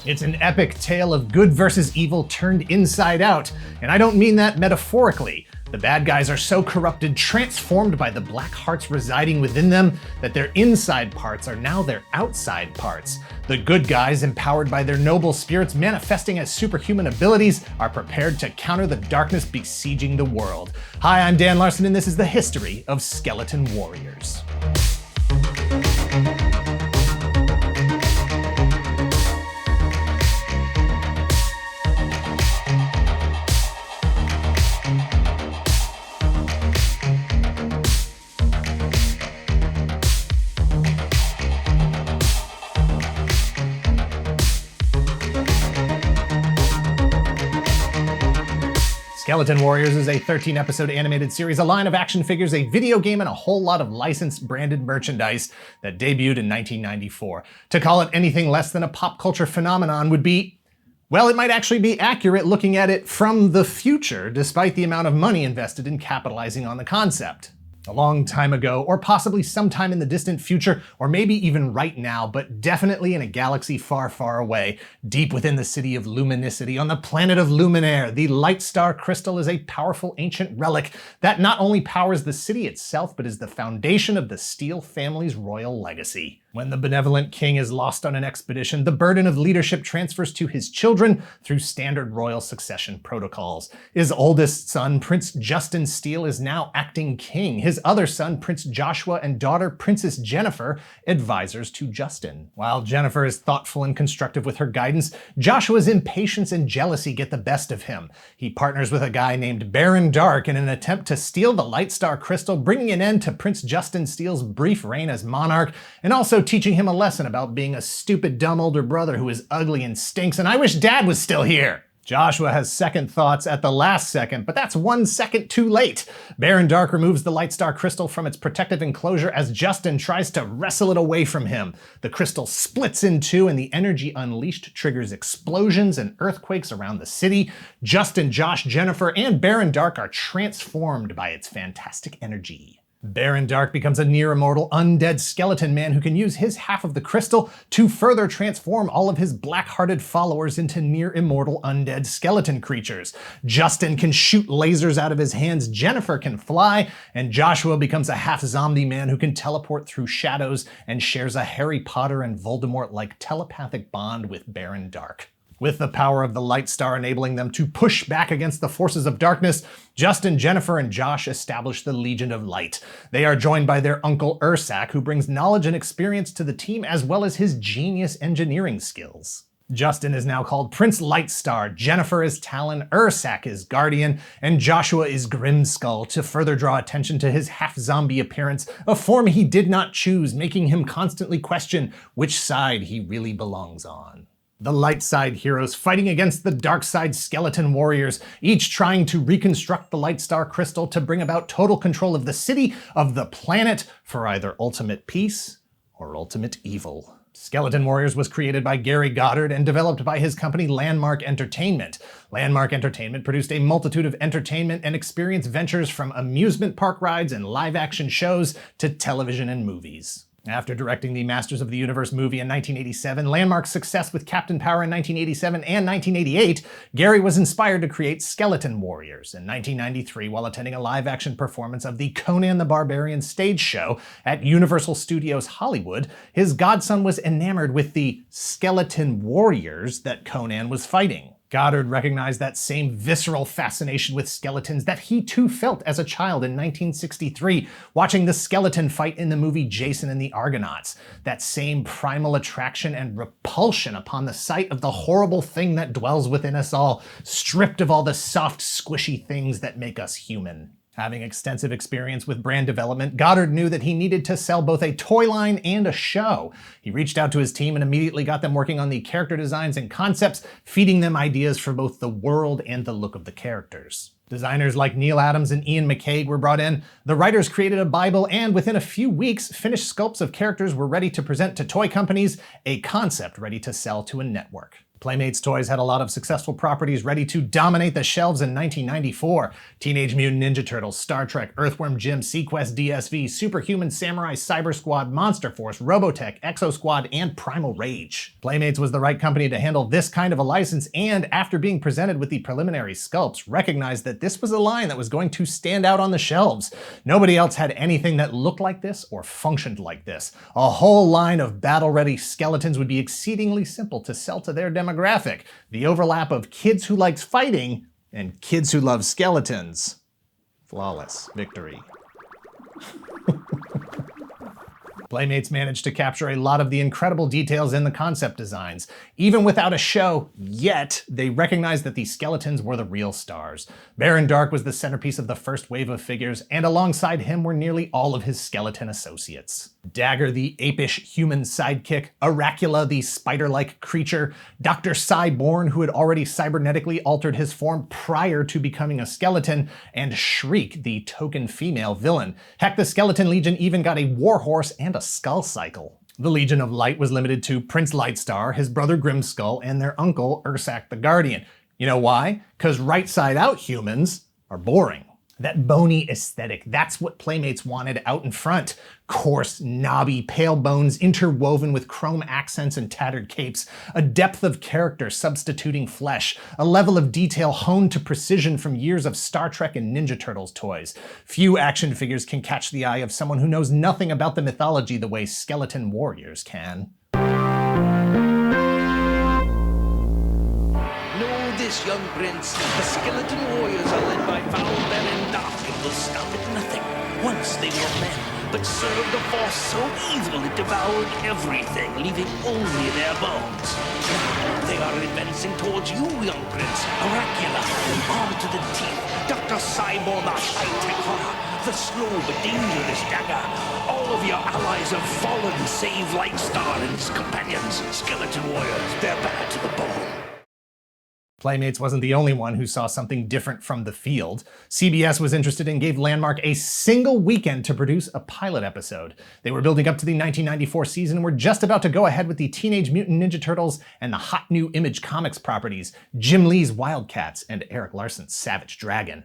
It's an epic tale of good versus evil turned inside out, and I don't mean that metaphorically. The bad guys are so corrupted, transformed by the black hearts residing within them, that their inside parts are now their outside parts. The good guys, empowered by their noble spirits manifesting as superhuman abilities, are prepared to counter the darkness besieging the world. Hi, I'm Dan Larson, and this is the history of Skeleton Warriors. Skeleton Warriors is a 13-episode animated series, a line of action figures, a video game, and a whole lot of licensed branded merchandise that debuted in 1994. To call it anything less than a pop culture phenomenon would be, well, it might actually be accurate looking at it from the future, despite the amount of money invested in capitalizing on the concept. A long time ago, or possibly sometime in the distant future, or maybe even right now, but definitely in a galaxy far, far away, deep within the city of Luminicity, on the planet of Luminaire, the Light Star Crystal is a powerful ancient relic that not only powers the city itself, but is the foundation of the Steele family's royal legacy. When the benevolent king is lost on an expedition, the burden of leadership transfers to his children through standard royal succession protocols. His oldest son, Prince Justin Steele, is now acting king. His other son, Prince Joshua, and daughter, Princess Jennifer, advisors to Justin. While Jennifer is thoughtful and constructive with her guidance, Joshua's impatience and jealousy get the best of him. He partners with a guy named Baron Dark in an attempt to steal the Light Star Crystal, bringing an end to Prince Justin Steele's brief reign as monarch, and also teaching him a lesson about being a stupid, dumb older brother who is ugly and stinks, and I wish Dad was still here. Joshua has second thoughts at the last second, but that's 1 second too late. Baron Dark removes the Light Star Crystal from its protective enclosure as Justin tries to wrestle it away from him. The crystal splits in two, and the energy unleashed triggers explosions and earthquakes around the city. Justin, Josh, Jennifer, and Baron Dark are transformed by its fantastic energy. Baron Dark becomes a near-immortal, undead skeleton man who can use his half of the crystal to further transform all of his black-hearted followers into near-immortal, undead skeleton creatures. Justin can shoot lasers out of his hands, Jennifer can fly, and Joshua becomes a half-zombie man who can teleport through shadows and shares a Harry Potter and Voldemort-like telepathic bond with Baron Dark. With the power of the Light Star enabling them to push back against the forces of darkness, Justin, Jennifer, and Josh establish the Legion of Light. They are joined by their uncle Ursak, who brings knowledge and experience to the team as well as his genius engineering skills. Justin is now called Prince Lightstar, Jennifer is Talon, Ursak is Guardian, and Joshua is Grimskull to further draw attention to his half-zombie appearance, a form he did not choose, making him constantly question which side he really belongs on. The light side heroes fighting against the dark side skeleton warriors, each trying to reconstruct the Light Star Crystal to bring about total control of the city, of the planet, for either ultimate peace or ultimate evil. Skeleton Warriors was created by Gary Goddard and developed by his company Landmark Entertainment. Landmark Entertainment produced a multitude of entertainment and experience ventures from amusement park rides and live-action shows to television and movies. After directing the Masters of the Universe movie in 1987, Landmark's success with Captain Power in 1987 and 1988, Gary was inspired to create Skeleton Warriors in 1993 while attending a live-action performance of the Conan the Barbarian stage show at Universal Studios Hollywood. His godson was enamored with the skeleton warriors that Conan was fighting. Goddard recognized that same visceral fascination with skeletons that he too felt as a child in 1963, watching the skeleton fight in the movie Jason and the Argonauts. That same primal attraction and repulsion upon the sight of the horrible thing that dwells within us all, stripped of all the soft, squishy things that make us human. Having extensive experience with brand development, Goddard knew that he needed to sell both a toy line and a show. He reached out to his team and immediately got them working on the character designs and concepts, feeding them ideas for both the world and the look of the characters. Designers like Neil Adams and Ian McCaig were brought in, the writers created a Bible, and within a few weeks, finished sculpts of characters were ready to present to toy companies, a concept ready to sell to a network. Playmates Toys had a lot of successful properties ready to dominate the shelves in 1994. Teenage Mutant Ninja Turtles, Star Trek, Earthworm Jim, Sequest DSV, Superhuman Samurai, Cyber Squad, Monster Force, Robotech, Exo Squad, and Primal Rage. Playmates was the right company to handle this kind of a license, and after being presented with the preliminary sculpts, recognized that this was a line that was going to stand out on the shelves. Nobody else had anything that looked like this or functioned like this. A whole line of battle-ready skeletons would be exceedingly simple to sell to their demographic. The overlap of kids who likes fighting and kids who love skeletons. Flawless victory. Playmates managed to capture a lot of the incredible details in the concept designs. Even without a show yet, they recognized that the skeletons were the real stars. Baron Dark was the centerpiece of the first wave of figures, and alongside him were nearly all of his skeleton associates. Dagger, the apish human sidekick, Aracula, the spider-like creature, Dr. Cyborn, who had already cybernetically altered his form prior to becoming a skeleton, and Shriek, the token female villain. Heck, the Skeleton Legion even got a warhorse and a skull cycle. The Legion of Light was limited to Prince Lightstar, his brother Grimskull, and their uncle Ursak the Guardian. You know why? Because right-side-out humans are boring. That bony aesthetic, that's what Playmates wanted out in front. Coarse, knobby, pale bones interwoven with chrome accents and tattered capes, a depth of character substituting flesh, a level of detail honed to precision from years of Star Trek and Ninja Turtles toys. Few action figures can catch the eye of someone who knows nothing about the mythology the way Skeleton Warriors can. This young prince, the Skeleton Warriors are led by foul Baron Dark and will stop at nothing. Once they were men, but served a force so evil it devoured everything, leaving only their bones. Now they are advancing towards you, young prince. Aracula, armed to the teeth. Dr. Cyborn, the high-tech horror. The slow but dangerous Dagger. All of your allies have fallen, save Lightstar and his companions. Skeleton Warriors, they're bad to the bone. Playmates wasn't the only one who saw something different from the field. CBS was interested and gave Landmark a single weekend to produce a pilot episode. They were building up to the 1994 season and were just about to go ahead with the Teenage Mutant Ninja Turtles and the hot new Image Comics properties, Jim Lee's Wildcats and Eric Larson's Savage Dragon.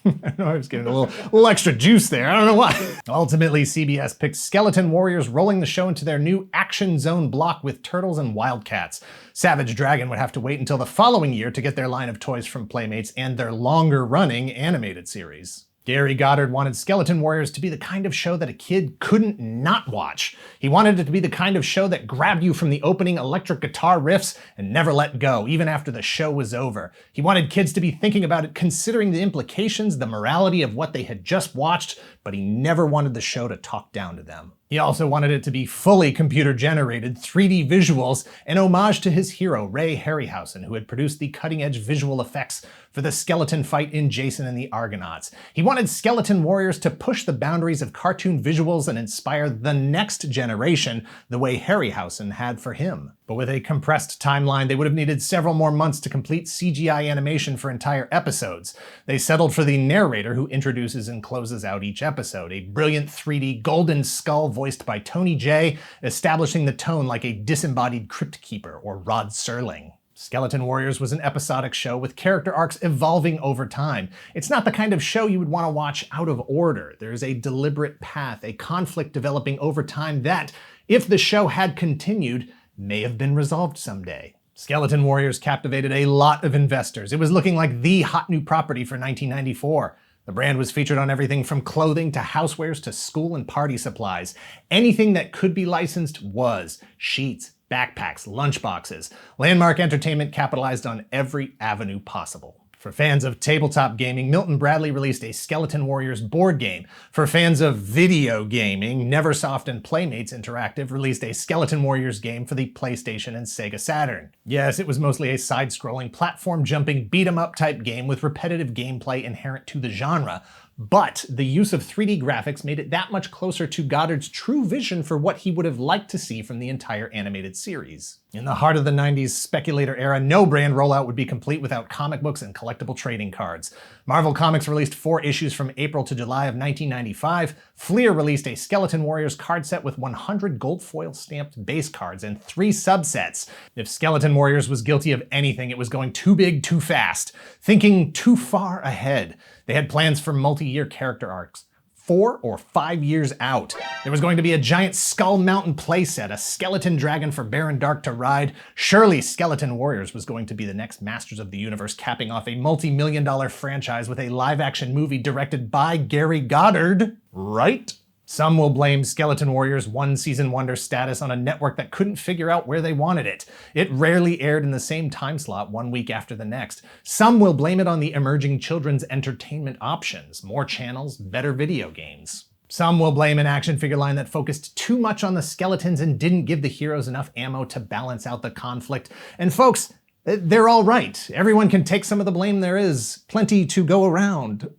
I know I was getting a little extra juice there. I don't know why. Ultimately, CBS picked Skeleton Warriors, rolling the show into their new Action Zone block with Turtles and Wildcats. Savage Dragon would have to wait until the following year to get their line of toys from Playmates and their longer-running animated series. Gary Goddard wanted Skeleton Warriors to be the kind of show that a kid couldn't not watch. He wanted it to be the kind of show that grabbed you from the opening electric guitar riffs and never let go, even after the show was over. He wanted kids to be thinking about it, considering the implications, the morality of what they had just watched, but he never wanted the show to talk down to them. He also wanted it to be fully computer-generated 3D visuals, an homage to his hero, Ray Harryhausen, who had produced the cutting-edge visual effects for the skeleton fight in Jason and the Argonauts. He wanted Skeleton Warriors to push the boundaries of cartoon visuals and inspire the next generation the way Harryhausen had for him. But with a compressed timeline, they would have needed several more months to complete CGI animation for entire episodes. They settled for the narrator who introduces and closes out each episode, a brilliant 3D golden skull voiced by Tony Jay, establishing the tone like a disembodied Crypt Keeper or Rod Serling. Skeleton Warriors was an episodic show with character arcs evolving over time. It's not the kind of show you would want to watch out of order. There's a deliberate path, a conflict developing over time that, if the show had continued, may have been resolved someday. Skeleton Warriors captivated a lot of investors. It was looking like the hot new property for 1994. The brand was featured on everything from clothing to housewares to school and party supplies. Anything that could be licensed was. Sheets, backpacks, lunchboxes. Landmark Entertainment capitalized on every avenue possible. For fans of tabletop gaming, Milton Bradley released a Skeleton Warriors board game. For fans of video gaming, Neversoft and Playmates Interactive released a Skeleton Warriors game for the PlayStation and Sega Saturn. Yes, it was mostly a side-scrolling, platform-jumping, beat-em-up type game with repetitive gameplay inherent to the genre, but the use of 3D graphics made it that much closer to Goddard's true vision for what he would have liked to see from the entire animated series. In the heart of the 90s speculator era, no brand rollout would be complete without comic books and collectible trading cards. Marvel Comics released 4 issues from April to July of 1995. Fleer released a Skeleton Warriors card set with 100 gold foil stamped base cards and 3 subsets. If Skeleton Warriors was guilty of anything, it was going too big too fast, thinking too far ahead. They had plans for multi-year character arcs. 4 or 5 years out. There was going to be a giant Skull Mountain playset, a skeleton dragon for Baron Dark to ride. Surely Skeleton Warriors was going to be the next Masters of the Universe, capping off a multi-million-dollar franchise with a live-action movie directed by Gary Goddard, right? Some will blame Skeleton Warriors' one-season wonder status on a network that couldn't figure out where they wanted it. It rarely aired in the same time slot one week after the next. Some will blame it on the emerging children's entertainment options, more channels, better video games. Some will blame an action figure line that focused too much on the skeletons and didn't give the heroes enough ammo to balance out the conflict. And folks, they're all right. Everyone can take some of the blame. There is plenty to go around.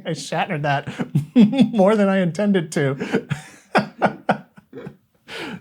I shattered that more than I intended to.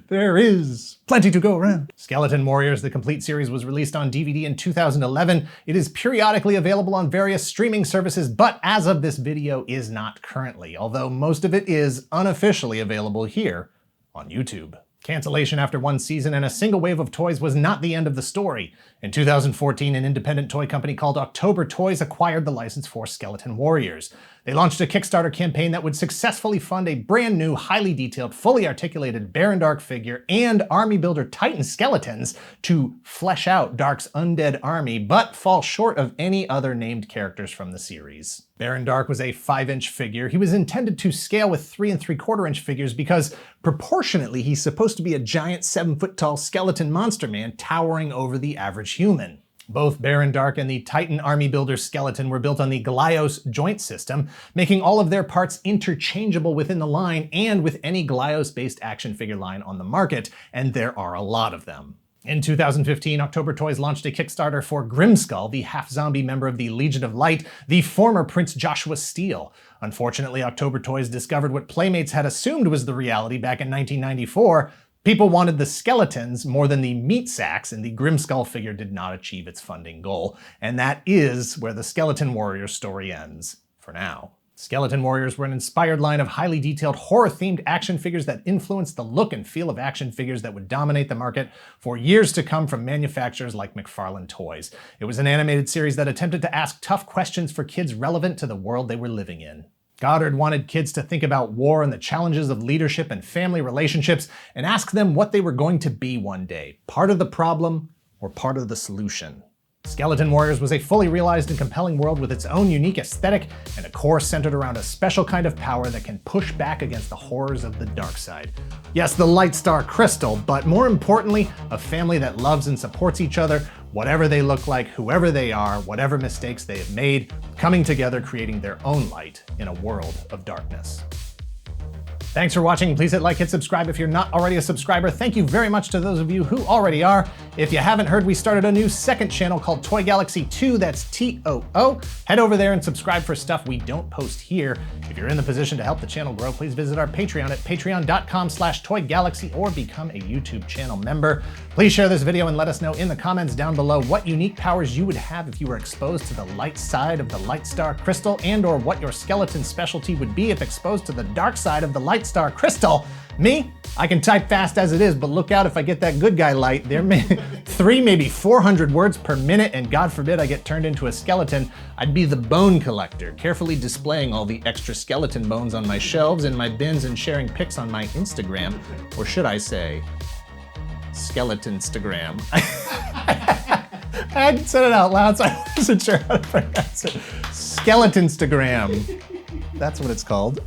There is plenty to go around. Skeleton Warriors, the complete series, was released on DVD in 2011. It is periodically available on various streaming services, but as of this video is not currently, although most of it is unofficially available here on YouTube. Cancellation after 1 season and a single wave of toys was not the end of the story. In 2014, an independent toy company called October Toys acquired the license for Skeleton Warriors. They launched a Kickstarter campaign that would successfully fund a brand new, highly detailed, fully articulated Baron Dark figure and army builder Titan skeletons to flesh out Dark's undead army, but fall short of any other named characters from the series. Baron Dark was a 5-inch figure. He was intended to scale with 3 3/4-inch figures because proportionately he's supposed to be a giant 7-foot-tall skeleton monster man towering over the average human. Both Baron Dark and the Titan Army Builder skeleton were built on the Glyos joint system, making all of their parts interchangeable within the line and with any Glyos-based action figure line on the market, and there are a lot of them. In 2015, October Toys launched a Kickstarter for Grimskull, the half-zombie member of the Legion of Light, the former Prince Joshua Steele. Unfortunately, October Toys discovered what Playmates had assumed was the reality back in 1994. People wanted the skeletons more than the meat sacks, and the Grimskull figure did not achieve its funding goal. And that is where the Skeleton Warriors story ends, for now. Skeleton Warriors were an inspired line of highly detailed horror-themed action figures that influenced the look and feel of action figures that would dominate the market for years to come from manufacturers like McFarlane Toys. It was an animated series that attempted to ask tough questions for kids relevant to the world they were living in. Goddard wanted kids to think about war and the challenges of leadership and family relationships and ask them what they were going to be one day, part of the problem or part of the solution. Skeleton Warriors was a fully realized and compelling world with its own unique aesthetic and a core centered around a special kind of power that can push back against the horrors of the dark side. Yes, the Light Star Crystal, but more importantly, a family that loves and supports each other, whatever they look like, whoever they are, whatever mistakes they have made, coming together, creating their own light in a world of darkness. Thanks for watching. Please hit like, hit subscribe if you're not already a subscriber. Thank you very much to those of you who already are. If you haven't heard, we started a new second channel called Toy Galaxy 2, that's TOO. Head over there and subscribe for stuff we don't post here. If you're in the position to help the channel grow, please visit our Patreon at patreon.com/toygalaxy or become a YouTube channel member. Please share this video and let us know in the comments down below what unique powers you would have if you were exposed to the light side of the Light Star Crystal, and or what your skeleton specialty would be if exposed to the dark side of the Light Star Crystal. Me? I can type fast as it is, but look out if I get that good guy light. There may 3, maybe 400 words per minute, and God forbid I get turned into a skeleton. I'd be the bone collector, carefully displaying all the extra skeleton bones on my shelves, in my bins, and sharing pics on my Instagram. Or should I say, Skeletonstagram. I hadn't said it out loud, so I wasn't sure how to pronounce it. Skeletonstagram. That's what it's called.